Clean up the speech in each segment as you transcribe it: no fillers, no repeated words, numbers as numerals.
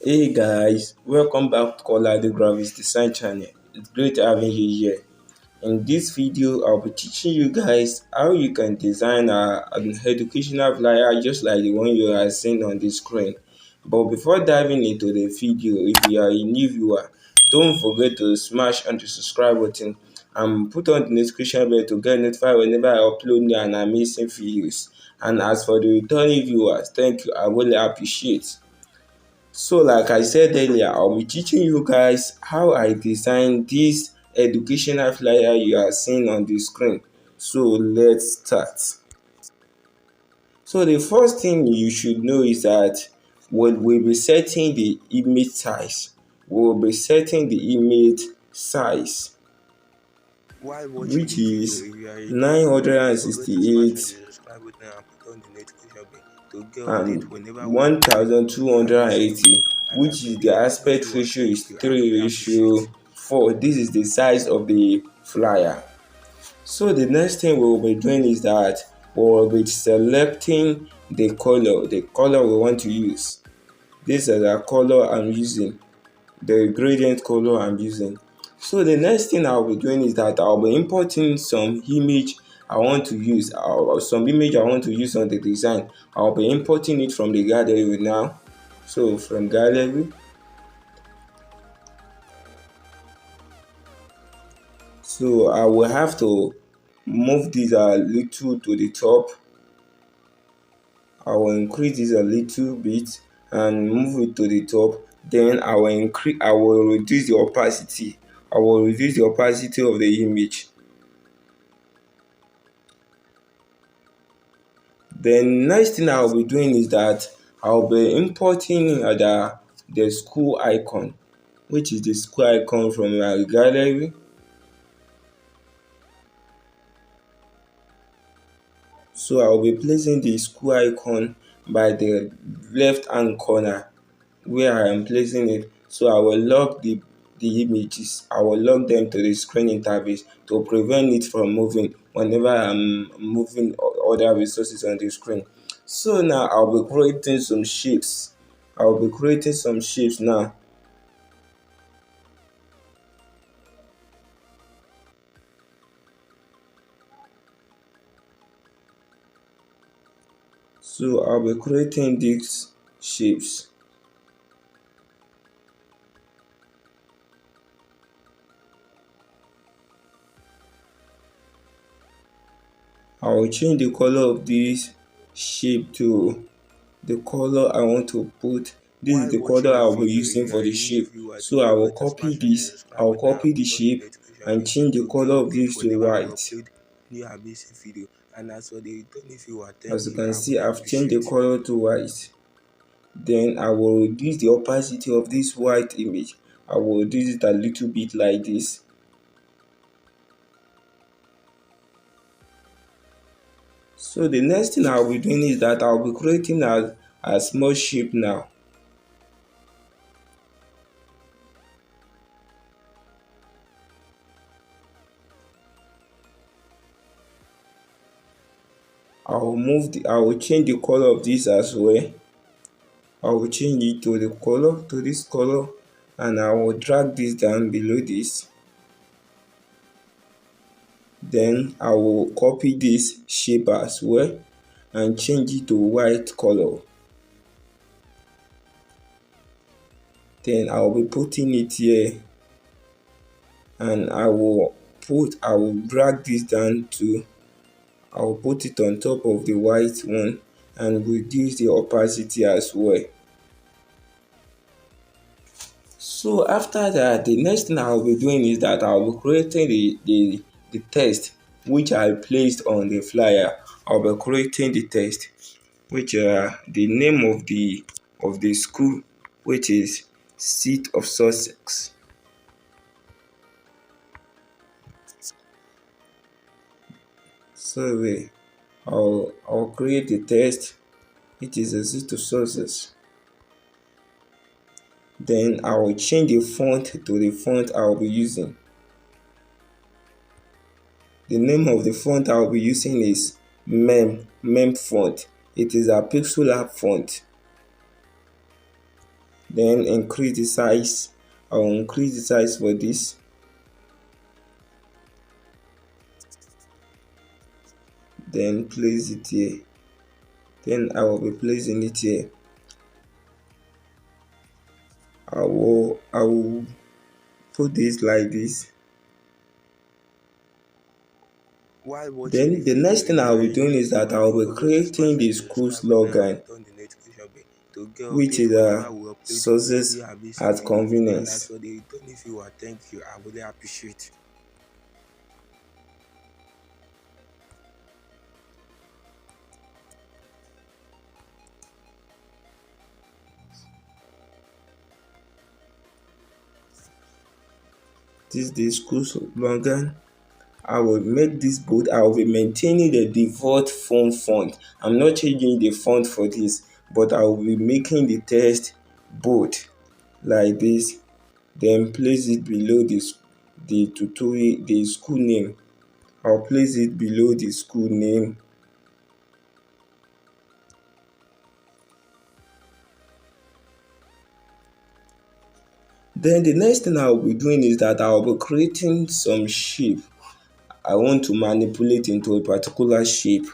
Hey guys, welcome back to the Gravis Design channel. It's great having you here. In this video, I'll be teaching you guys how you can design an educational flyer just like the one you are seeing on the screen. But before diving into the video, if you are a new viewer, don't forget to smash on the subscribe button and put on the notification bell to get notified whenever I upload new and amazing videos. And as for the returning viewers, thank you, I really appreciate. So like I said earlier, I'll be teaching you guys how I design this educational flyer you are seeing on the screen. So let's start. So the first thing you should know is that we'll be setting the image size. We'll be setting the image size, While watching which the video, is if you are a new viewer, don't forget to smash on the 968 subscribe button and put on the notification bell to get update and whenever we upload new amazing 1280, video. And which as for is the the returning aspect viewer, ratio is thank you. I really 3 appreciate. ratio 4. This is the size of the flyer. So the next thing we will be doing is that we will be selecting the color we want to use. This is the color I'm using, the gradient color I'm using. So the next thing I'll be doing is that I'll be importing some image I want to use, or some image I want to use on the design. I'll be importing it from the gallery now. So from gallery, so I will have to move this a little to the top. I will increase this a little bit and move it to the top. Then I will reduce the opacity. I will reduce the opacity of the image. Then next thing I'll be doing is that I'll be importing the school icon, which is the school icon from my gallery. So I'll be placing the school icon by the left hand corner where I am placing it. So I will lock the images. I will lock them to the screen interface to prevent it from moving whenever I'm moving other resources on the screen. So now I'll be creating some shapes. I'll be creating some shapes now. So I'll be creating these shapes. I will change the color of this shape to the color I want to put. This is While the color watching the I'll be video, if using you are for a the new shape. viewer, So don't I will forget to copy smash on the this. subscribe I'll button and copy the put on the shape notification and bell change the to get color of update this to whenever we white. upload new amazing video. And as for the returning viewer, As thank you you. can I see, really I've changed the appreciate. color to white. Then I will reduce the opacity of this white image. I will reduce it a little bit like this. So the next thing I'll be doing is that I'll be creating a small shape now. I will change the color of this as well. I will change it to the color, to this color, and I will drag this down below this. Then I will copy this shape as well and change it to white color. Then I will be putting it here, and I will drag this down to, I will put it on top of the white one and reduce the opacity as well. So after that, the next thing I'll be doing is that I'll be creating the text which I placed on the flyer. I'll be creating the text, which the name of the school, which is Seat of Sussex. So I'll create the text. It is a Seat of Sussex. Then I will change the font to the font I'll be using. The name of the font I'll be using is Mem font. It is a Pixellab font. then increase the size. I'll increase the size for this. Then place it here. Then I will be placing it here. I will put this like this. While watching the Then the video, next thing I'll be doing if is you that are new, I'll be follow this creating the perfect school subscribe button slogan, and turn the notification bell to get which update is whenever we upload. We sources have this at video. And convenience. as for the return, if you are, thank you. I really appreciate. This is the school slogan. I will make this bold. I will be maintaining the default font. I'm not changing the font for this, but I will be making the text bold like this. Then place it below the tutorial, the school name. I'll place it below the school name. Then the next thing I'll be doing is that I'll be creating some shape. I want to manipulate into a particular shape.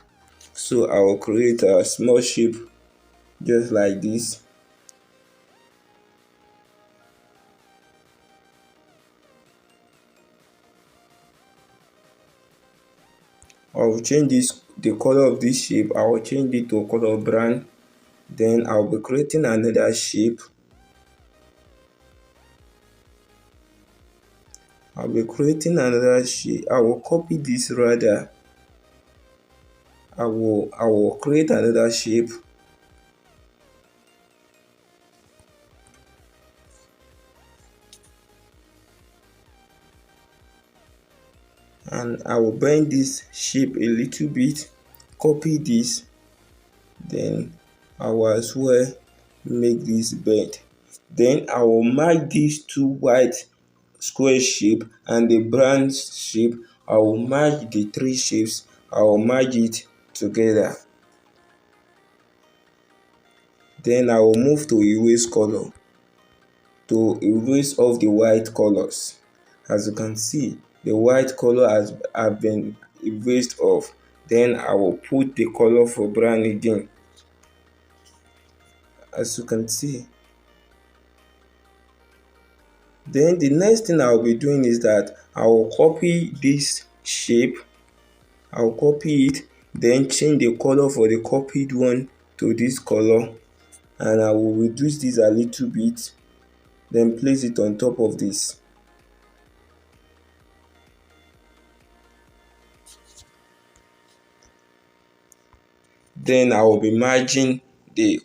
So I will create a small shape just like this. I will change the color of this shape. I will change it to color brown. Then I'll be creating another shape. I'll be creating another shape. I will copy this rather. I will create another shape. And I will bend this shape a little bit. Copy this. Then I will as well make this bend. Then I will merge these two white square shape and the brown shape. I will merge the three shapes. I will merge it together. Then I will move to erase color to erase off the white colors. As you can see, the white color has been erased off. Then I will put the color for brown again. As you can see. Then the next thing I'll be doing is that I will copy this shape. I'll copy it, then change the color for the copied one to this color, and I will reduce this a little bit, then place it on top of this. Then I will be merging the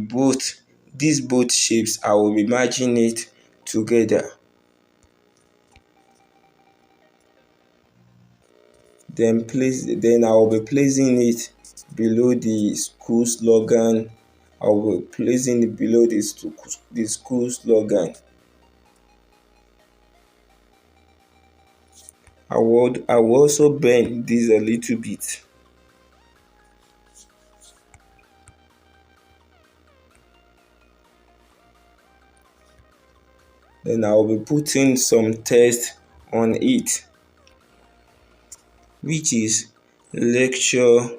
both these both shapes. I will be merging it together. Then I will be placing it below the school slogan. I will be placing it below the school slogan. I will also bend this a little bit. Then I will be putting some text on it, which is lecture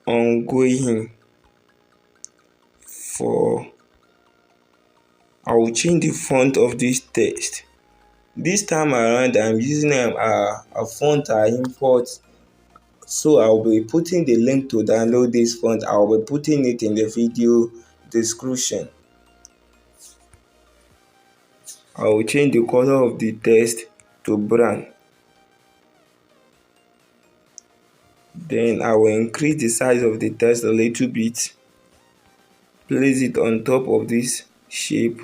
ongoing for. I will change the font of this text. This time around I'm using a font I import, so I will be putting the link to download this font. I will be putting it in the video description. I will change the color of the text to brown. Then I will increase the size of the text a little bit, place it on top of this shape,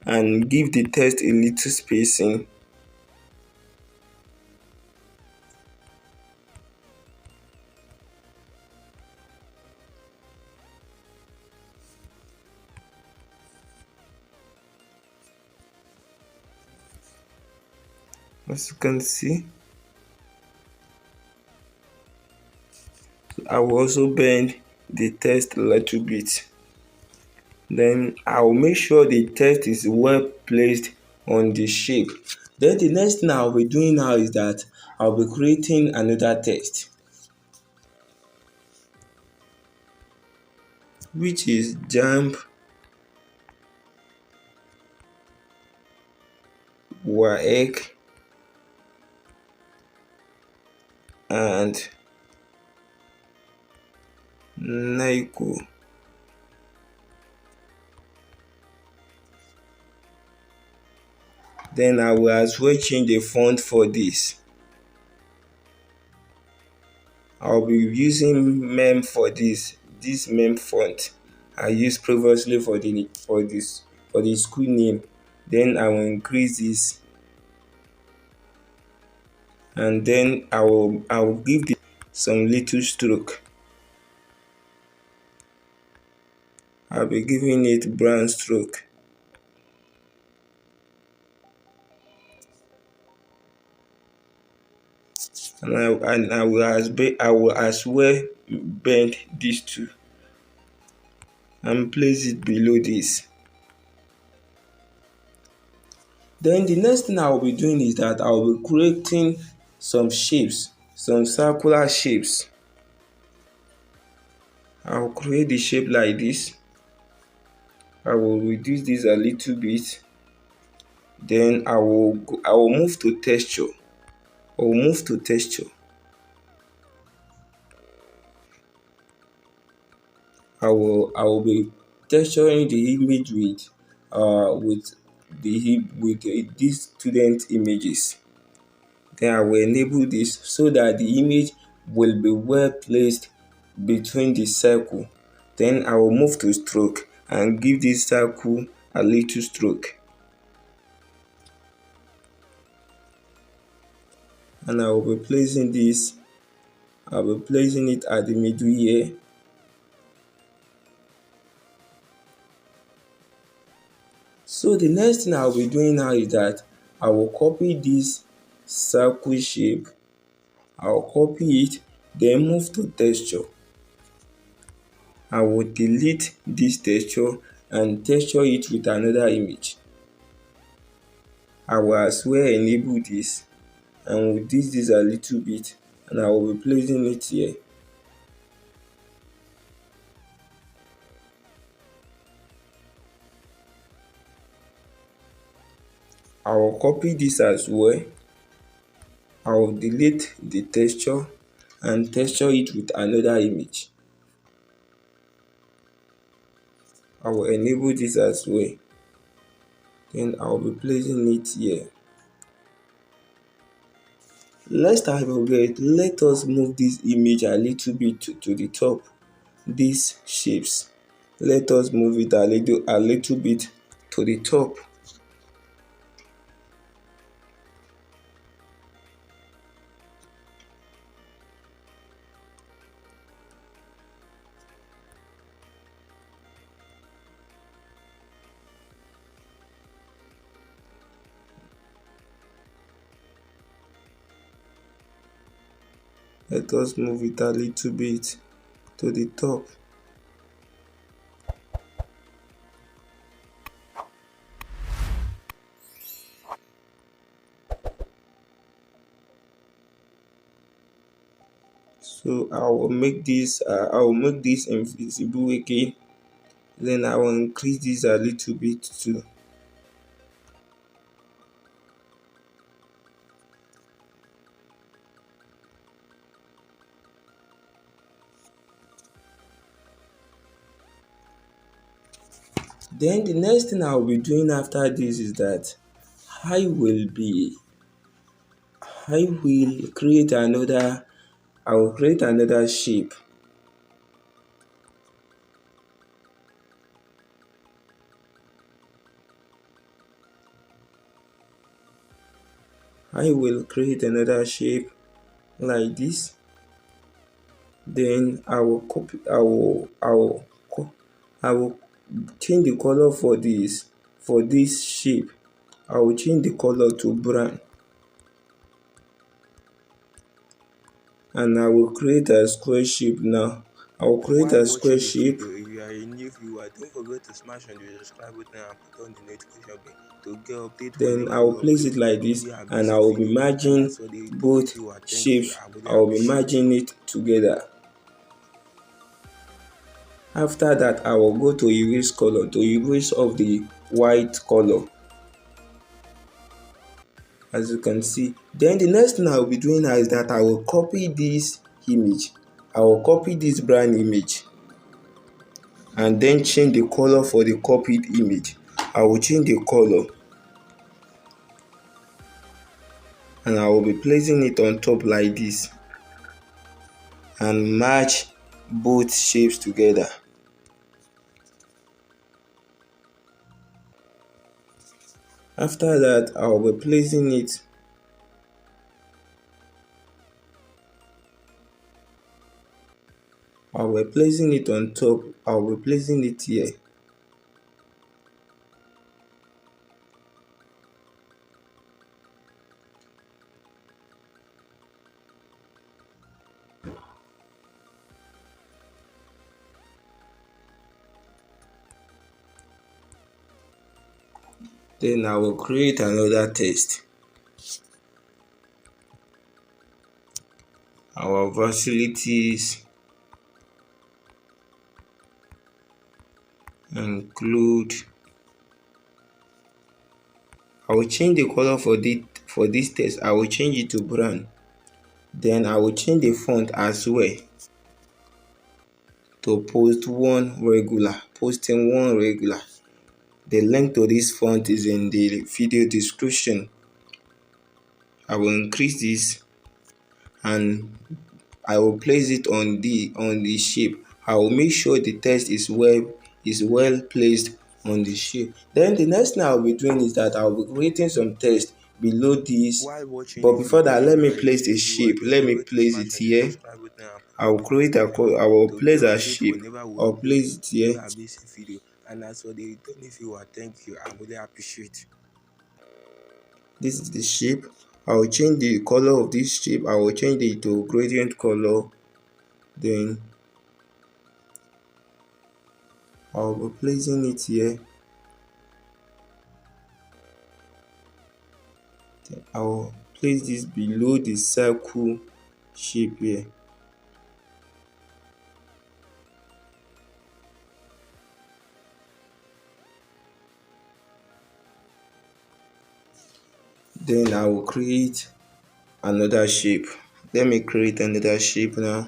and give the text a little spacing. As you can see, I will also bend the text a little bit. Then I'll make sure the text is well placed on the shape. Then the next thing I'll be doing now is that I'll be creating another text, which is jump waec and naiko. Then I will as well change the font for this. I'll be using mem for this mem font I used previously for the school name. Then I will increase this, and then I will give this some little stroke. I'll be giving it brown stroke, and I will as well bend these two and place it below this. Then the next thing I will be doing is that I will be creating some shapes, some circular shapes. I will create the shape like this. I will reduce this a little bit. Then I will move to texture. I will move to texture. I will be texturing the image with these student images. Then I will enable this so that the image will be well placed between the circle. Then I will move to stroke and give this circle a little stroke. And I will be placing this, I will be placing it at the middle here. So the next thing I'll be doing now is that I will copy this circle shape. I'll copy it, then move to texture. I will delete this texture and texture it with another image. I will as well enable this and reduce this a little bit, and I will be placing it here. I will copy this as well. I will delete the texture and texture it with another image. I will enable this as well. Then I will be placing it here. Lest I forget, let us move this image a little bit to the top. These shapes, let us move it a little bit to the top. Let us move it a little bit to the top. So I will make this invisible again. Then I will increase this a little bit too. Then the next thing I will be doing after this is that I will create another shape. I will create another shape like this. Then I will change the color for this shape. I will change the color to brown, and I will create a square shape now. I will create a square shape are a new viewer, don't forget to smash on the subscribe button and put on the notification bell to get update Then I whenever we will place it upload like this, new and I amazing will be video. And merging as for the returning both viewer, thank you. shapes. I really I will be appreciate. merging it together. After that, I will go to erase color to erase off the white color, as you can see. Then the next thing I will be doing now is that I will copy this image. I will copy this brown image and then change the color for the copied image. I will change the color and I will be placing it on top like this and match both shapes together. After that, I will be placing it on top. I will be placing it here. Then I will create another text. Our facilities include. I will change the color for this text. I will change it to brown. Then I will change the font as well to posting one regular. The link to this font is in the video description. I will increase this and I will place it on the shape. I will make sure the text is well placed on the shape. Then the next thing I will be doing is that I will be creating some text below this. While watching But the before video, that, if let you me are a place new a viewer, shape. don't Let me forget to place smash it on the here. subscribe button and I put will on the create a notification bell I will to place get a update shape. whenever we I'll upload place it new here. amazing video. And as for the returning viewer, thank you. I really appreciate. This is the shape. I will change the color of this shape. I will change it to gradient color. Then I will be placing it here. Then I will place this below the circle shape here. Then I will create another shape. Let me create another shape now.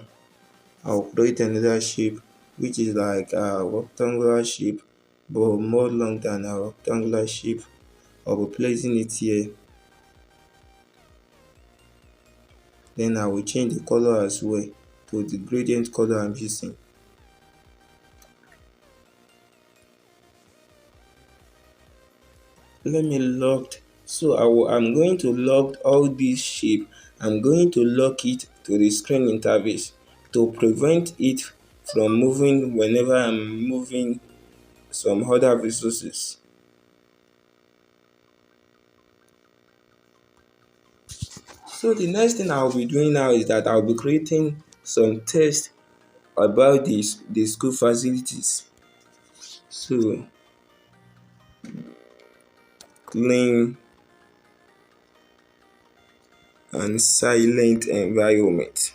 I'll create another shape which is like a rectangular shape but more long than a rectangular shape. I'll be placing it here. Then I will change the color as well to the gradient color I'm using. Let me lock. So I'm going to lock all this shape. I'm going to lock it to the screen interface to prevent it from moving whenever I'm moving some other resources. So the next thing I'll be doing now is that I'll be creating some text about the school facilities. So clean and silent environment,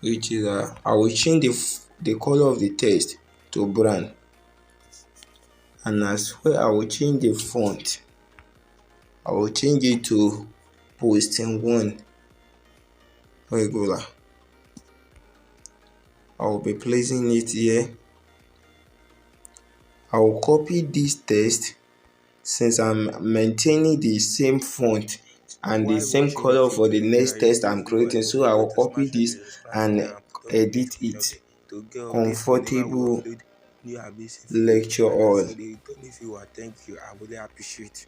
which is I will change the color of the text to brown, and as well I will change the font. I will change it to Postenone Regular. I will be placing it here. I will copy this text since I'm maintaining the same font and the While same watching the color for video, the if you are next a text new I'm viewer, creating. don't So I forget will to copy smash on this the subscribe button and and put on the edit notification it. bell to get update whenever we Comfortable upload new amazing video. lecture And as hall. for the returning viewer, thank you. I really appreciate.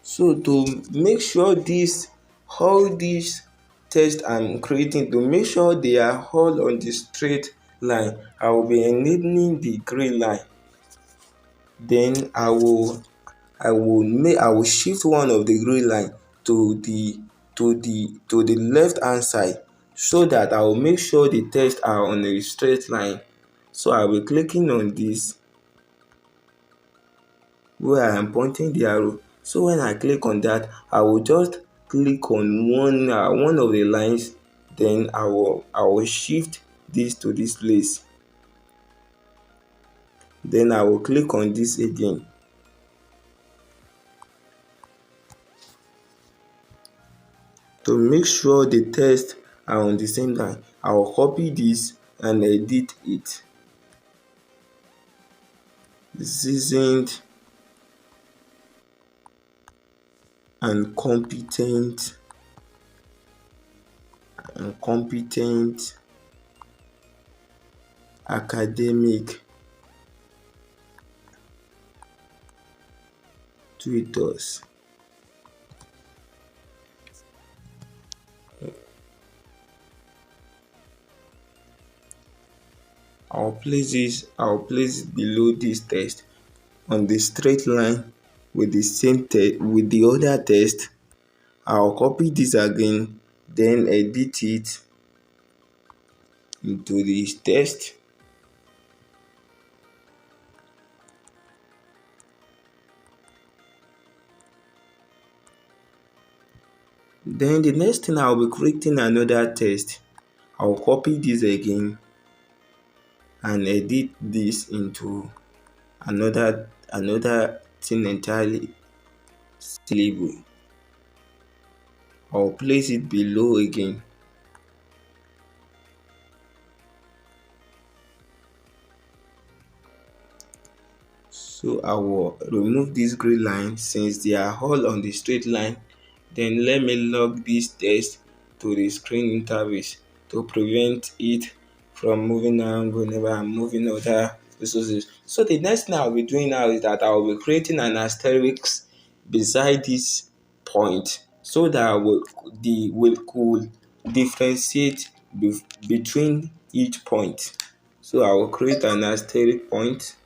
So to make sure all these tests I'm creating, to make sure they are all on the straight line, I will be enabling the gray line. Then I will shift one of the gray line to the left hand side, so that I will make sure the text are on a straight line. So I will be clicking on this where I am pointing the arrow. So when I click on that, I will just click on one of the lines. Then I will shift this to this place. Then I will click on this again to make sure the text are on the same line. I will copy this and edit it. Seasoned and competent academic tutors. I will place it below this text on the straight line with the same text with the other text. I will copy this again, then edit it into this text. Then the next thing, I will be creating another text. I will copy this again and edit this into another thing entirely, label. I will place it below again. So I will remove this gray line since they are all on the straight line. Then let me log this text to the screen interface to prevent it from moving around whenever I'm moving other resources. So the next thing I'll be doing now is that I will be creating an asterisk beside this point, so that we could differentiate between each point. So I will create an asterisk point,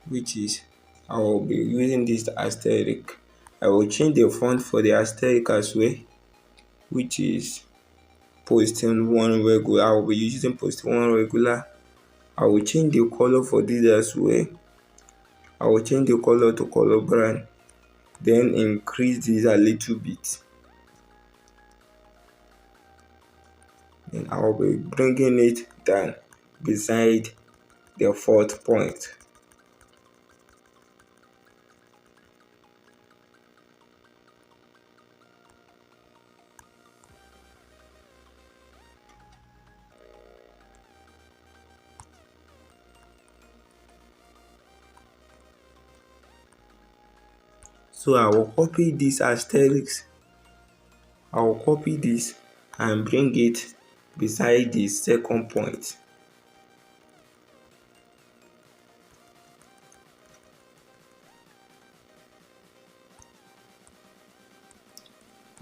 which is I will be using this asterisk. I will change the font for the asterisk as well, which is Postenone Regular. I will be using Postenone Regular. I will change the color for this as well. I will change the color to color brown, then increase this a little bit. Then I will be bringing it down beside the fourth point. So I will copy this asterisk. I will copy this and bring it beside the second point.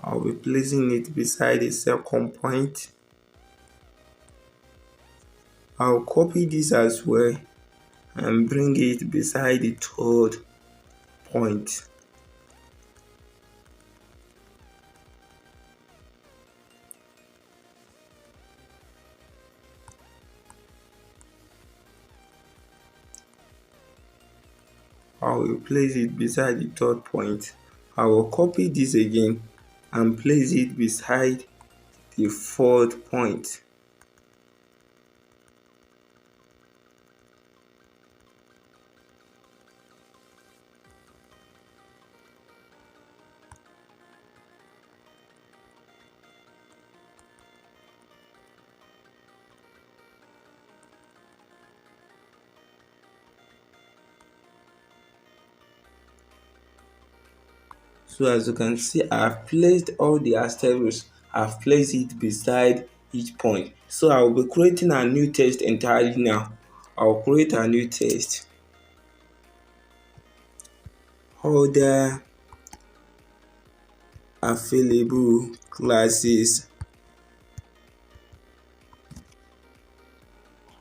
I'll be placing it beside the second point. I'll copy this as well and bring it beside the third point. I will place it beside the third point. I will copy this again and place it beside the fourth point. So as you can see, I've placed all the asterisks. I've placed it beside each point. So I will be creating a new text entirely now. I'll create a new text. Other available classes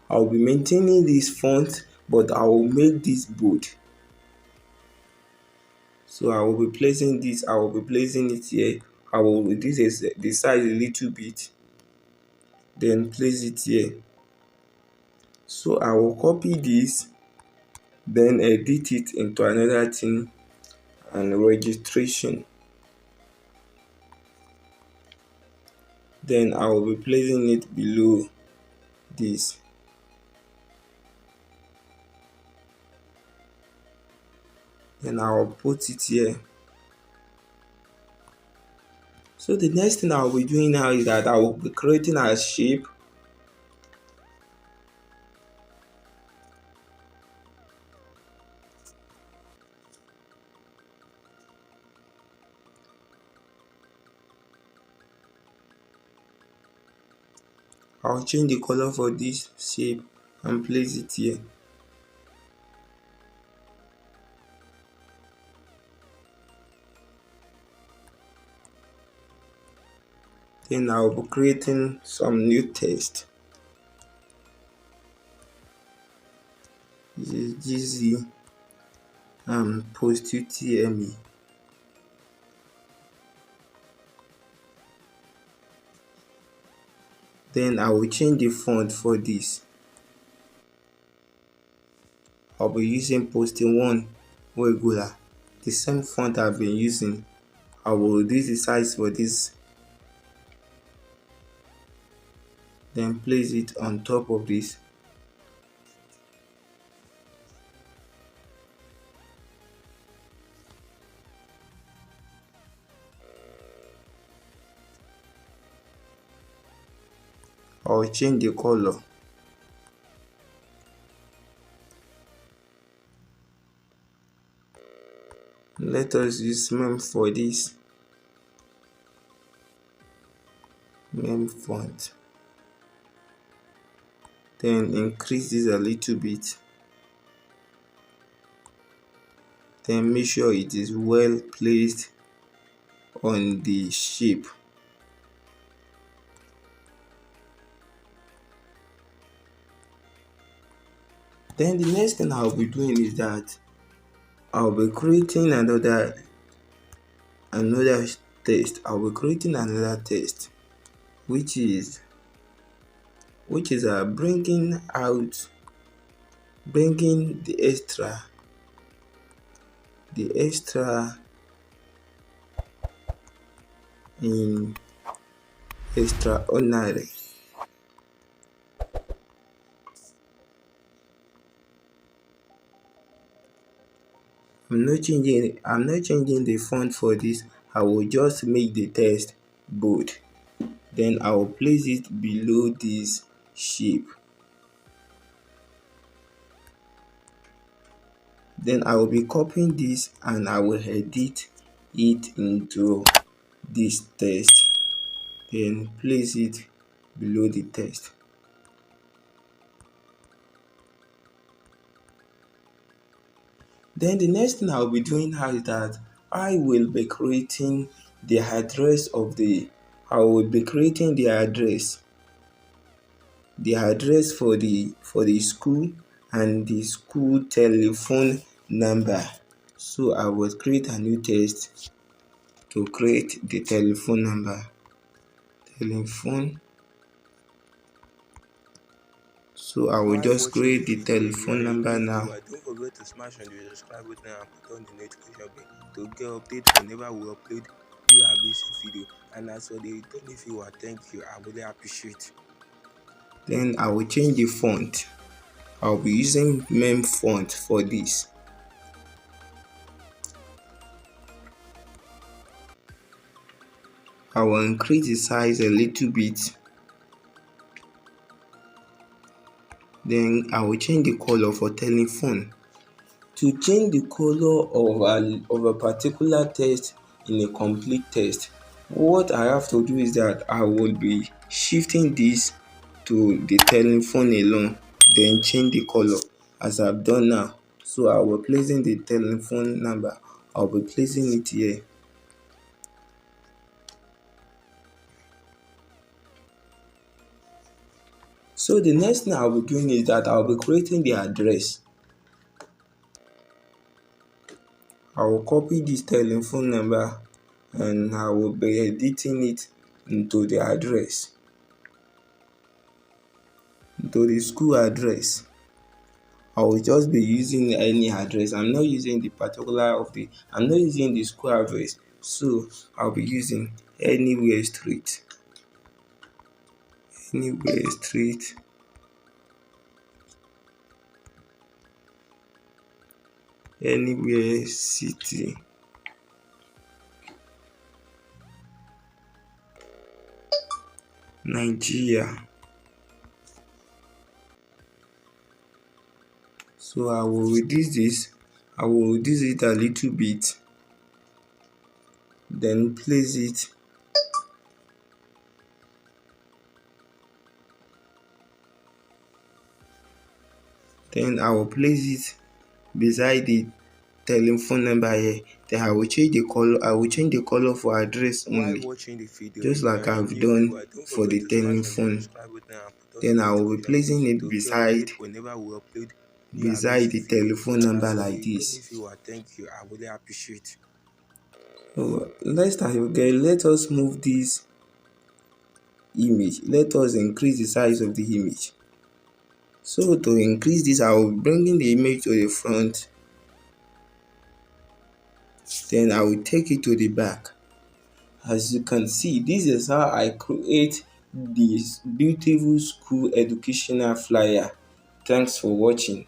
I'll be maintaining this font, but I will make this bold. So I will be placing this, I will be placing it here. I will reduce the size a little bit, then place it here. So I will copy this, then edit it into another thing and registration. Then I will be placing it below this. Then I will put it here. So the next thing I will be doing now is that I will be creating a shape. I'll change the color for this shape and place it here. Then I will be creating some new text. This is GZ post UTME. Then I will change the font for this. I'll be using Postenone Regular, the same font I've been using. I will reduce the size for this, then place it on top of this. I'll change the color. Let us use mem for this. Mem font. Then increase this a little bit. Then make sure it is well placed on the shape. Then the next thing I'll be doing is that I'll be creating another text. I'll be creating another text, which is bringing the extra in extraordinary. I'm not changing the font for this. I will just make the text bold. Then I will place it below this shape. Then I will be copying this and I will edit it into this text. Then place it below the text. Then the next thing I will be doing now is that I will be creating the address of the for the school and the school telephone number. So I will create a new text to create the telephone number. So I will While just watching create the the video, if you are telephone a number new now. viewer, don't forget to smash on the subscribe button and put on the notification bell to get updates whenever we upload new amazing video. And as for the returning viewer, thank you. I really appreciate. Then I will change the font. I'll be using mem font for this. I will increase the size a little bit. Then I will change the color for telephone. To change the color of a particular text in a complete text, what I have to do is that I will be shifting this to the telephone alone, then change the color as I've done now. So I will be placing the telephone number. I'll be placing it here. So the next thing I'll be doing is that I'll be creating the address. I will copy this telephone number and I will be editing it into the address, into the school address. I will just be using any address. I'm not using the I'm not using the school address. So I'll be using anywhere street, anywhere street, anywhere city, Nigeria. So I will reduce this. I will reduce it a little bit, then place it. Then I will place it beside the telephone number here. Then I will change the color. I will change the color for address While only, watching the video, just like I've if new, done don't for forget the to smash on the telephone. subscribe button and put on the Then I will be notification bell placing it to get update whenever we upload new beside amazing the video. telephone And number as for like the this. Tony viewer, thank you. I really appreciate. So let's start again. Let us move this image. Let us increase the size of the image. So to increase this, I will bring in the image to the front. Then I will take it to the back. As you can see, this is how I create this beautiful school educational flyer. Thanks for watching.